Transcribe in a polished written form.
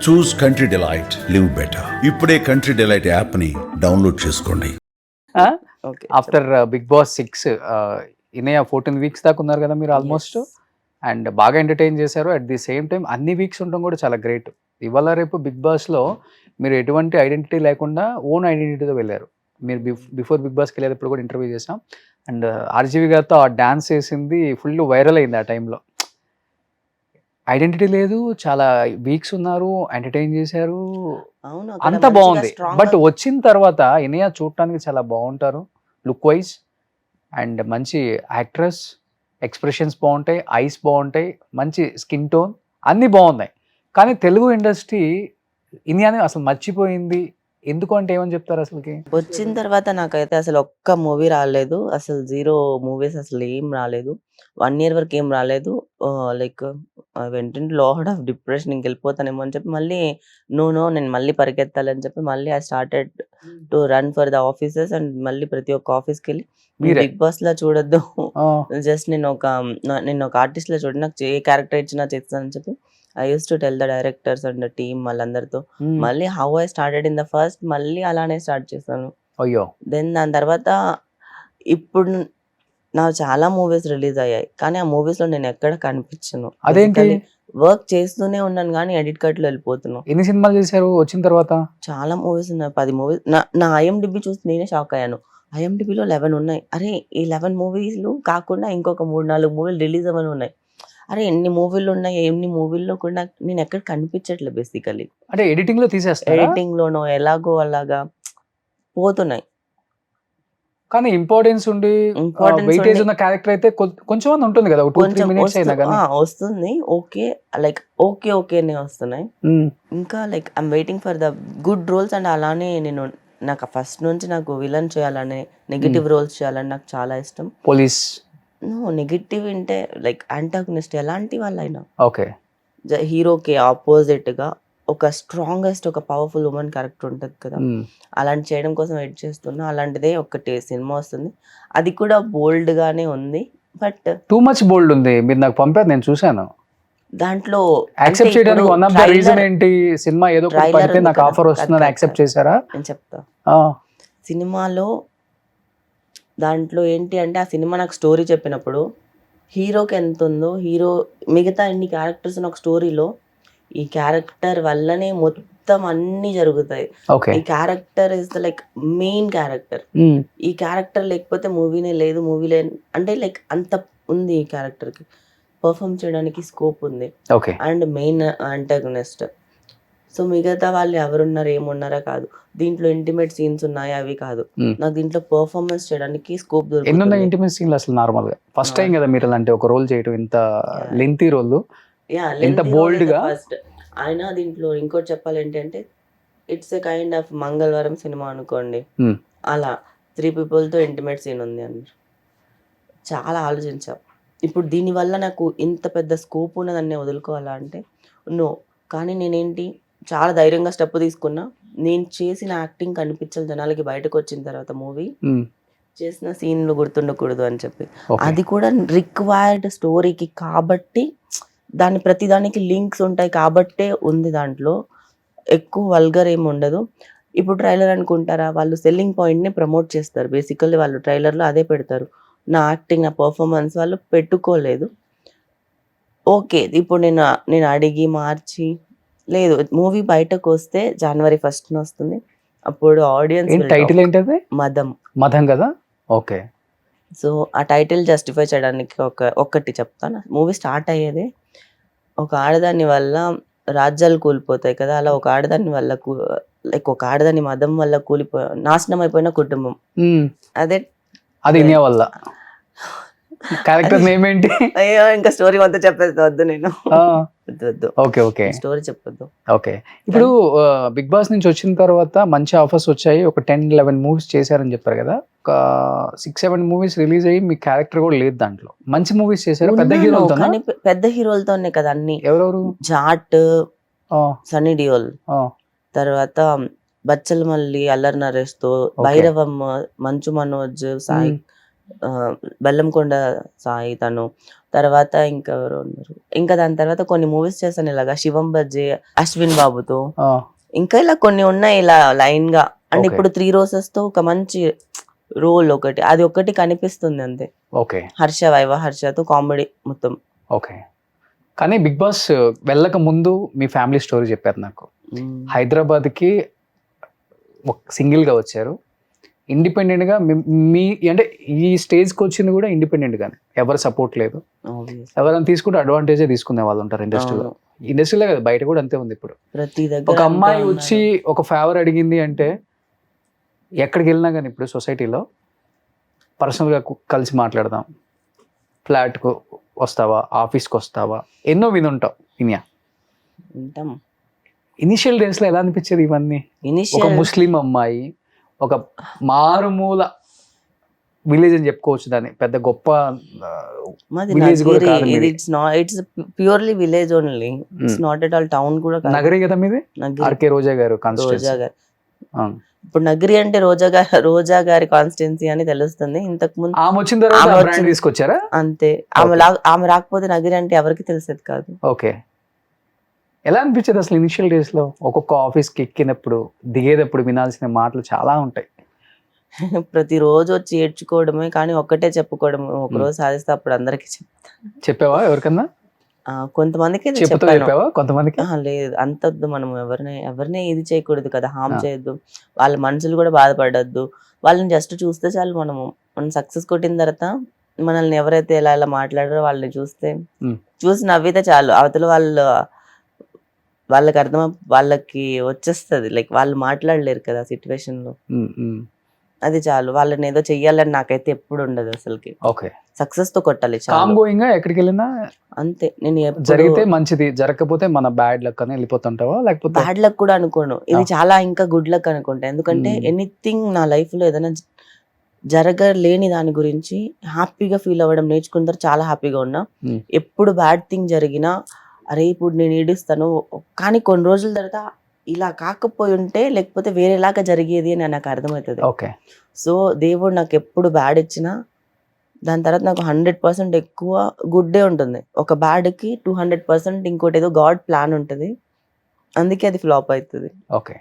చూస్ country delight live better. ఇప్పుడే country delight app ని download చేసుకోండి. Okay. After Bigg Boss 6 Inaya 14 weeks దాకా ఉన్నారు కదా మీరు ఆల్మోస్ట్. అండ్ బాగా ఎంటర్టైన్ చేశారు. అట్ ది సేమ్ టైం అన్ని వీక్స్ ఉండడం కూడా చాలా గ్రేట్. ఇవాళ రేపు బిగ్ బాస్లో మీరు ఎటువంటి ఐడెంటిటీ లేకుండా ఓన్ ఐడెంటిటీతో వెళ్ళారు. మీరు బిఫోర్ బిగ్ బాస్కి వెళ్ళేటప్పుడు కూడా ఇంటర్వ్యూ చేసాం. అండ్ ఆర్జీవి గారితో ఆ డాన్స్ చేసింది ఫుల్ వైరల్ అయింది ఆ టైంలో. ఐడెంటిటీ లేదు, చాలా వీక్స్ ఉన్నారు, ఎంటర్టైన్ చేశారు, అవును. అంతా బాగుంది. బట్ వచ్చిన తర్వాత ఇనయ చూడటానికి చాలా బాగుంటారు లుక్ వైజ్. అండ్ మంచి యాక్ట్రెస్, ఎక్స్ప్రెషన్స్ బాగుంటాయి, ఐస్ బాగుంటాయి, మంచి స్కిన్ టోన్ అన్నీ బాగున్నాయి. కానీ తెలుగు ఇండస్ట్రీ ఇనియాని అసలు మర్చిపోయింది. ఎందుకు అంటే ఏమని చెప్తారు అసలుకి? వచ్చిన తర్వాత నాకైతే అసలు ఒక్క మూవీ రాలేదు. అసలు 0 మూవీస్ అసలు ఏం రాలేదు. 1 ఇయర్ వరకు ఏం రాలేదు. Like I went into lot of depression. ఇంకెళ్ళిపోతానేమో అని చెప్పి మళ్ళీ నేను మళ్ళీ పరిగెత్తాలని చెప్పి మళ్ళీ I started to run for the offices. And మళ్ళీ ప్రతి ఒక్క ఆఫీస్‌కెళ్ళి మీరే? బిగ్ బాస్‌లా చూడొద్దు. ఆ, జస్ట్ నేను ఒక ఆర్టిస్ట్‌లా చూడండి. నాకు ఏ క్యారెక్టర్ ఇచ్చినా చేస్తానని చెప్పి I used to tell the directors and the team వాళ్ళందరితో. మ్మ్. మళ్ళీ how I started in the first మళ్ళీ అలానే స్టార్ట్ చేశాను. అయ్యో, దెన్ దాని తర్వాత ఇప్పుడు నాకు చాలా మూవీస్ రిలీజ్ అయ్యాయి. కానీ ఆ మూవీస్‌లో నేను ఎక్కడ కనిపించను. అదేంటి? వర్క్ చేస్తూనే ఉన్నాను గానీ ఎడిట్ కట్‌లో వెళ్ళిపోతున్నాను. ఎన్ని సినిమాలు చేశారు వచ్చిన తర్వాత? చాలా మూవీస్ ఉన్నాయి. 10 మూవీస్. నా ఐఎండిబి చూసి నేనే షాక్ అయ్యాను. ఐఎండిబిలో 11 ఉన్నాయి. అరే! ఈ 11 మూవీస్‌లు కాకుండా ఇంకొక 3, 4 మూవీలు రిలీజ్ అవ్వని ఉన్నాయి. అరే! ఎన్ని మూవీలు ఉన్నాయి. ఎన్ని మూవీల్లో కూడా నేను ఎక్కడ కనిపించట్లేదు బేసికల్లీ. అంటే ఎడిటింగ్ లో తీసేస్తారా? ఎడిటింగ్‌లోనో ఎలాగో అలాగా పోతున్నాయి. కానీ ఇంపార్టెన్స్ ఉండి ఇంపార్టెన్స్ వెయిటేజ్ ఉండి ఉన్న క్యారెక్టర్ అయితే కొంచెం అని ఉంటుంది కదా, 2-3 కొంచెం మినిట్స్ అయినా కానీ. వస్తుంది. ఓకే. లైక్ ఓకేనే వస్తున్నాయి. ఇంకా like I'm waiting for the good roles. And అలానే నాకు ఫస్ట్ నుంచి నాకు విలన్ చేయాలని, నెగెటివ్ రోల్స్ చేయాలని నాకు చాలా ఇష్టం. పోలీస్. నెగెటివ్ అంటే లైక్ యాంటాగనిస్ట్ ఎలాంటి వాళ్ళైనా ఓకే. హీరోకి ఆపోజిట్‌గా ఒక స్ట్రాంగెస్ట్ ఒక పవర్‌ఫుల్ వుమన్ క్యారెక్టర్ ఉంటది కదా! అలాంటి చేయడం కోసం వెయిట్ చేస్తున్నా. అలాంటిదే ఒకటి సినిమా వస్తుంది. అది కూడా బోల్డ్‌గానే ఉంది. బట్ టూ మచ్ బోల్డ్ ఉంది. మీరు నాకు పంపారు, నేను చూశాను. దాంట్లో యాక్సెప్ట్ చేయడానికి వన్ ఆఫ్ ద రీజన్ ఏంటి? సినిమా ఏదో ఒకటి ట్రైలర్ పడితే ఉంది నాకు కదా, ఆఫర్ వస్తుందని యాక్సెప్ట్ చేశారా? నేను చెప్తా. ఆ, సినిమాలో దాంట్లో ఏంటి అంటే ఆ సినిమా నాకు స్టోరీ చెప్పినప్పుడు హీరోకి ఎంత ఉందో, హీరో మిగతా ఇన్ని క్యారెక్టర్స్ ఉన్న ఒక స్టోరీలో ఈ క్యారెక్టర్ వల్లనే మొత్తం అన్నీ జరుగుతాయి. ఓకే. ఈ character is the like main character. ఈ క్యారెక్టర్ లేకపోతే మూవీనే లేదు. మూవీ అంటే లైక్ అంత ఉంది ఈ క్యారెక్టర్కి. పర్ఫామ్ చేయడానికి స్కోప్ ఉంది. Okay. And main antagonist. So మిగతా వాళ్ళు ఎవరున్నారు ఏమున్నారా కాదు. దీంట్లో ఇంటిమేట్ సీన్స్ ఉన్నాయి అవి కాదు. నాకు దీంట్లో పర్ఫార్మెన్స్ చేయడానికి స్కోప్ ఎన్ని ఉన్నాయి దొరుకుతుంది. ఇంటిమేట్ సీన్లు అసలు నార్మల్ గా? ఫస్ట్ టైం కదా మీరు అలాంటి ఒక రోల్ చేయటం, ఇంత లెంతీ రోల్, ఎంత బోల్డ్ గా. ఫస్ట్ ఆయన దీంట్లో ఇంకోటి చెప్పాలి ఏంటంటే ఇట్స్ ఎ కైండ్ ఆఫ్ మంగళవారం సినిమా అనుకోండి. అలా 3 పీపుల్తో ఇంటిమేట్ సీన్ ఉంది అన్నారు. చాలా ఆలోచించాం. ఇప్పుడు దీనివల్ల నాకు ఇంత పెద్ద స్కోప్ ఉన్నదాన్ని వదులుకోవాలా అంటే నో. కానీ నేనేంటి చాలా ధైర్యంగా స్టెప్ తీసుకున్నా. నేను చేసిన యాక్టింగ్ కనిపించాలి జనాలకి బయటకు వచ్చిన తర్వాత మూవీ చేసిన సీన్లు గుర్తుండకూడదు అని చెప్పి. అది కూడా రిక్వైర్డ్ స్టోరీకి కాబట్టి దాని ప్రతిదానికి లింక్స్ ఉంటాయి కాబట్టే ఉంది దాంట్లో. ఎక్కువ వల్గర్ ఏమి ఉండదు. ఇప్పుడు ట్రైలర్ అనుకుంటారా, వాళ్ళు సెల్లింగ్ పాయింట్ని ప్రమోట్ చేస్తారు. బేసికల్లీ వాళ్ళు ట్రైలర్లో అదే పెడతారు. నా యాక్టింగ్, నా పర్ఫార్మెన్స్ వాళ్ళు పెట్టుకోలేదు. ఓకే. ఇప్పుడు నేను అడిగి మార్చి లేదు. మూవీ బయటకు వస్తే January 1st వస్తుంది. అప్పుడు ఆడియన్స్ టైటిల్ ఏంటది? మదం. మదం కదా? ఓకే. సో ఆ టైటిల్ జస్టిఫై చేయడానికి ఒక్కటి చెప్తాను. మూవీ స్టార్ట్ అయ్యేదే ఒక ఆడదాని వల్ల రాజ్యాలు కూలిపోతాయి కదా! అలా ఒక ఆడదాని వల్ల లైక్ ఒక ఆడదాని మదం వల్ల నాశనం అయిపోయిన కుటుంబం. అదే అది ఇనియా వల్ల. క్యారెక్టర్ నేమ్ ఏంటి? అయ్యో ఇంకా స్టోరీ మొత్తం చెప్పేది వద్దు. నేను వద్దు. ఓకే. ఓకే. స్టోరీ చెప్పొద్దు. ఓకే. ఇప్పుడు బిగ్ బాస్ నుంచి వచ్చిన తర్వాత మంచి ఆఫర్స్ వచ్చాయి. ఒక 10-11 మూవీస్ చేశారని చెప్పారు కదా. ఒక 6-7 మూవీస్ రిలీజ్ అయ్యి మీ క్యారెక్టర్ కూడా లేదు దాంట్లో. మంచి మూవీస్ చేశారు పెద్ద హీరోలతో. కానీ పెద్ద హీరోలతోనే కదా అన్ని. ఎవరెవరు? జాట్, సన్నీ డియోల్, తర్వాత బచ్చల మల్లి, అల్లరి నరేష్తో, భైరవమ్మ, మంచు మనోజ్, సాయి బెల్లంకొండ సాయి తను. తర్వాత ఇంకెవరో ఉన్నారు. ఇంకా దాని తర్వాత కొన్ని మూవీస్ చేశాను ఇలాగా 'శివం బజ్జే' అశ్విన్ బాబుతో. ఆ, ఇంకా ఇలా కొన్ని ఉన్నాయి ఇలా లైన్‌గా. అంటే Okay. ఇప్పుడు 'త్రీ రోసెస్‌తో ఒక మంచి రోల్ ఒకటి. అది ఒక్కటి కనిపిస్తుంది అంతే. ఓకే 'హర్ష'తో కామెడీ మొత్తం. ఓకే. కానీ బిగ్ బాస్ వెళ్ళక ముందు మీ ఫ్యామిలీ స్టోరీ చెప్పారు నాకు. హైదరాబాద్కి సింగిల్గా వచ్చారు, ఇండిపెండెంట్గా మీ అంటే ఈ స్టేజ్కి వచ్చింది కూడా ఇండిపెండెంట్గానే, ఎవరు సపోర్ట్ లేదు, Obvious. ఎవరైనా తీసుకుంటే అడ్వాంటేజే తీసుకునే వాళ్ళు ఉంటారు ఇండస్ట్రీలో. అవును. ఇండస్ట్రీలో కదా, బయట కూడా అంతే ఉంది ఇప్పుడు. ప్రతి దగ్గర ఒక అమ్మాయి అంతే వచ్చి ఉన్నారు. ఒక ఫేవర్ అడిగింది అంటే ఎక్కడికి వెళ్ళినా కానీ ఇప్పుడు సొసైటీలో పర్సనల్గా కలిసి మాట్లాడదాం, ఫ్లాట్కు వస్తావా, ఆఫీస్కి వస్తావా, ఎన్నో వినుంటావు. ఉంటాం. ఇనిషియల్ డేస్లో ఎలా అనిపించేది ఇవన్నీ? ఒక ఇనిషియల్ ముస్లిం అమ్మాయి, ఒక మారుమూల విలేజ్ అని చెప్పుకోవచ్చు దాన్ని, పెద్ద గొప్ప మాది village కూడా నగిరి. కాదు ఇది మీది. It's purely village only. It's not at all town కూడా కాదు. నగరే కదా మీది, నగిరి. ఆర్కే రోజా గారు రోజా కాన్స్టిట్యూన్సీ. గారు. ఇప్పుడు నగిరి అంటే రోజా గారి కాన్స్టిట్యున్సీ అని తెలుస్తుంది. ఇంతకు ముందు ఆమె వచ్చిన తర్వాత ఆమె బ్రాండ్ వచ్చింది. తీసుకొచ్చారా? అంతే. ఆమె రాకపోతే నగిరి అంటే ఎవరికి తెలిసేది కాదు. ఓకే. ఎలా అనిపించేది అసలు ఇనిషియల్ డేస్ లో? ఒక్కొక్క ఆఫీస్కి ఎక్కినప్పుడు దిగేటప్పుడు వినాల్సిన మాటలు చాలా ఉంటాయి. ప్రతిరోజు వచ్చి ఏడ్చుకోవడమే, కానీ ఒక్కటే చెప్పుకోవడం. ఒకరోజు సాధిస్తే అప్పుడు అందరికి చెప్తాను. చెప్పావా ఎవరికన్నా? కొంతమందికి అయితే చెప్పుతో చెప్పాను. చెప్పావా కొంతమందికి? లేదు అంత వద్దు, మనం ఎవరిని ఇది చేయకూడదు కదా, హామ్ ఆ. చేయొద్దు, వాళ్ళ మనసులు కూడా బాధపడద్దు. వాళ్ళని జస్ట్ చూస్తే చాలు. మనం సక్సెస్ కొట్టిన తర్వాత మనల్ని ఎవరైతే ఎలా ఎలా మాట్లాడారో వాళ్ళని చూసి నవ్వితే చాలు. అవతల వాళ్ళకి వాళ్ళకి వచ్చేస్తుంది. లైక్ వాళ్ళు మాట్లాడలేరు కదా సిచ్యువేషన్ లో. ఉమ్, ఉమ్. అది చాలు. వాళ్ళని ఏదో చెయ్యాలని నాకైతే ఎప్పుడు ఉండదు అసలుకి. ఓకే. సక్సెస్ తో కొట్టాలి కామ్ చాలు. గోయింగ్ ఎక్కడికి వెళ్ళినా అంతే. నేను జరిగితే మంచిది, జరగకపోతే మన బ్యాడ్ లక్ అని వెళ్ళిపోతుంటావా, లేకపోతే బ్యాడ్ లక్ కూడా అనుకోను. ఇది చాలా ఇంకా గుడ్ లక్ అనుకుంటా. ఎందుకంటే ఎనీథింగ్ నా లైఫ్ లో ఏదైనా జరగలేని దాని గురించి హ్యాపీగా ఫీల్ అవ్వడం నేర్చుకున్న తర్వాత చాలా హ్యాపీగా ఉన్నా. Hmm. ఎప్పుడు బ్యాడ్ థింగ్ జరిగినా అరే ఇప్పుడు నేను ఏడుస్తాను, కానీ కొన్ని రోజుల తర్వాత ఇలా కాకపోయి ఉంటే లేకపోతే వేరేలాగా జరిగేది అని నాకు అర్థమవుతుంది. ఓకే. సో దేవుడు నాకు ఎప్పుడు బ్యాడ్ ఇచ్చినా దాని తర్వాత నాకు 100% ఎక్కువ గుడ్డే ఉంటుంది. ఒక బ్యాడ్కి 200% ఇంకోటి ఏదో గాడ్ ప్లాన్ ఉంటుంది. అందుకే అది ఫ్లాప్ అవుతుంది. ఓకే.